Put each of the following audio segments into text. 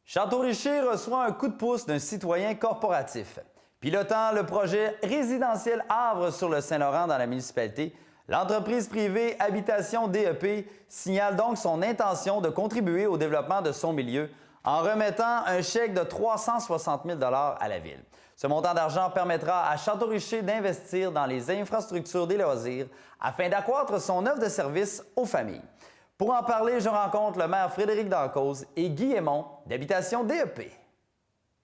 Château-Richer reçoit un coup de pouce d'un citoyen corporatif. Pilotant le projet résidentiel Havre sur le Saint-Laurent dans la municipalité, l'entreprise privée Habitation DEP signale donc son intention de contribuer au développement de son milieu en remettant un chèque de 360 000 à la Ville. Ce montant d'argent permettra à Château-Richer d'investir dans les infrastructures des loisirs afin d'accroître son offre de services aux familles. Pour en parler, je rencontre le maire Frédéric Dancause et Guy Aymon d'Habitation DEP.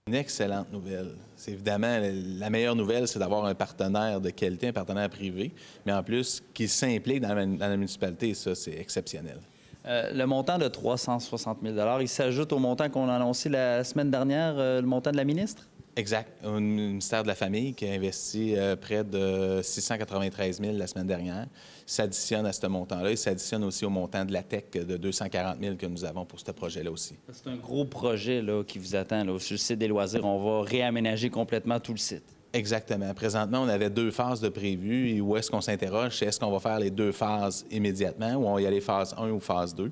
Une excellente nouvelle. C'est évidemment, la meilleure nouvelle, c'est d'avoir un partenaire de qualité, un partenaire privé, mais en plus, qui s'implique dans la municipalité, ça, c'est exceptionnel. Le montant de 360 000 il s'ajoute au montant qu'on a annoncé la semaine dernière, le montant de la ministre? Exact. Au ministère de la Famille qui a investi près de 693 000 la semaine dernière s'additionne à ce montant-là. Il s'additionne aussi au montant de la TEC de 240 000 que nous avons pour ce projet-là aussi. C'est un gros projet là, qui vous attend là, sur le site des loisirs. On va réaménager complètement tout le site. Exactement. Présentement, on avait 2 phases de prévues et où est-ce qu'on s'interroge? C'est est-ce qu'on va faire les 2 phases immédiatement ou on va y aller phase 1 ou phase 2?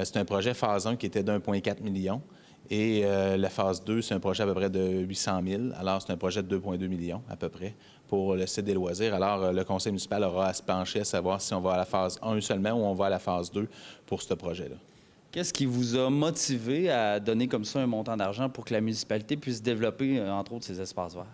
C'est un projet phase 1 qui était d'1,4 million. Et la phase 2, c'est un projet à peu près de 800 000. Alors, c'est un projet de 2,2 millions à peu près pour le site des loisirs. Alors, le conseil municipal aura à se pencher à savoir si on va à la phase 1 seulement ou on va à la phase 2 pour ce projet-là. Qu'est-ce qui vous a motivé à donner comme ça un montant d'argent pour que la municipalité puisse développer, entre autres, ses espaces verts?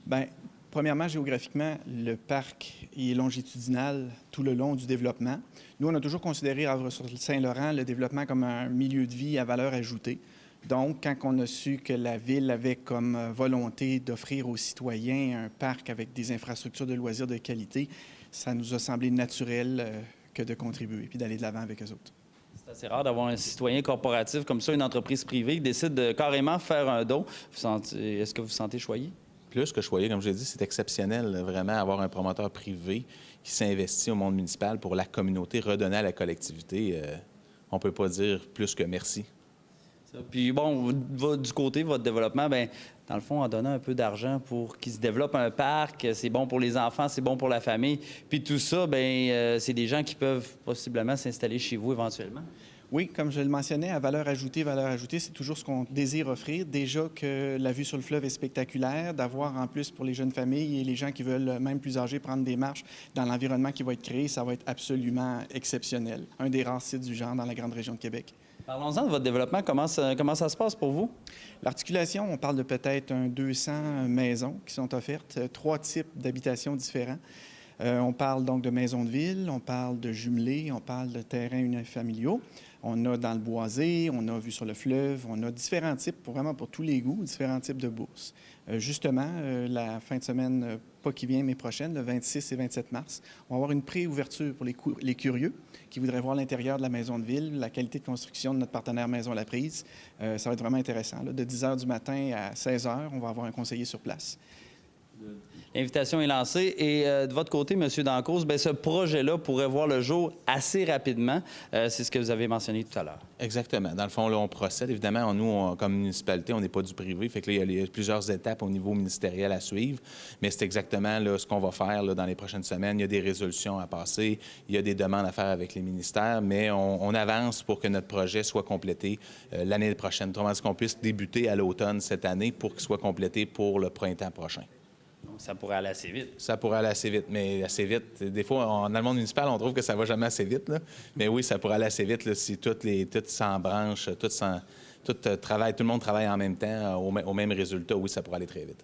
Bien, premièrement, géographiquement, le parc est longitudinal tout le long du développement. Nous, on a toujours considéré Havre-sur-Saint-Laurent le développement comme un milieu de vie à valeur ajoutée. Donc, quand on a su que la Ville avait comme volonté d'offrir aux citoyens un parc avec des infrastructures de loisirs de qualité, ça nous a semblé naturel que de contribuer puis d'aller de l'avant avec eux autres. C'est assez rare d'avoir un citoyen corporatif comme ça, une entreprise privée qui décide de carrément faire un don. Est-ce que vous vous sentez choyé? Plus que choyé, comme je l'ai dit, c'est exceptionnel, vraiment, avoir un promoteur privé qui s'investit au monde municipal pour la communauté, redonner à la collectivité. On ne peut pas dire plus que merci. Puis bon, du côté de votre développement, bien, dans le fond, en donnant un peu d'argent pour qu'il se développe un parc, c'est bon pour les enfants, c'est bon pour la famille. Puis tout ça, bien, c'est des gens qui peuvent possiblement s'installer chez vous éventuellement. Oui, comme je le mentionnais, à valeur ajoutée, c'est toujours ce qu'on désire offrir. Déjà que la vue sur le fleuve est spectaculaire, d'avoir en plus pour les jeunes familles et les gens qui veulent même plus âgés prendre des marches dans l'environnement qui va être créé, ça va être absolument exceptionnel. Un des rares sites du genre dans la grande région de Québec. Parlons-en de votre développement. Comment ça se passe pour vous? L'articulation, on parle de peut-être 200 maisons qui sont offertes, 3 types d'habitations différents. On parle donc de maisons de ville, on parle de jumelés, on parle de terrains unifamiliaux. On a dans le boisé, on a vue sur le fleuve, on a différents types, vraiment pour tous les goûts, différents types de bourses. Justement, la fin de semaine, pas qui vient, mais prochaine, le 26 et 27 mars, on va avoir une pré-ouverture pour les curieux qui voudraient voir l'intérieur de la maison de ville, la qualité de construction de notre partenaire Maison La Prise. Ça va être vraiment intéressant. Là. De 10 h du matin à 16 h, on va avoir un conseiller sur place. L'invitation est lancée. Et de votre côté, M. Dancause, bien, ce projet-là pourrait voir le jour assez rapidement. C'est ce que vous avez mentionné tout à l'heure. Exactement. Dans le fond, là, on procède. Évidemment, nous, comme municipalité, on n'est pas du privé. Fait que là, il y a plusieurs étapes au niveau ministériel à suivre. Mais c'est exactement là, ce qu'on va faire là, dans les prochaines semaines. Il y a des résolutions à passer. Il y a des demandes à faire avec les ministères. Mais on avance pour que notre projet soit complété l'année prochaine. Autrement dit, qu'on puisse débuter à l'automne cette année pour qu'il soit complété pour le printemps prochain. Ça pourrait aller assez vite. Ça pourrait aller assez vite, mais assez vite. Des fois, dans le monde municipal, on trouve que ça va jamais assez vite. Là. Mais oui, ça pourrait aller assez vite là, si tout s'embranche, tout le monde travaille en même temps au même résultat. Oui, ça pourrait aller très vite.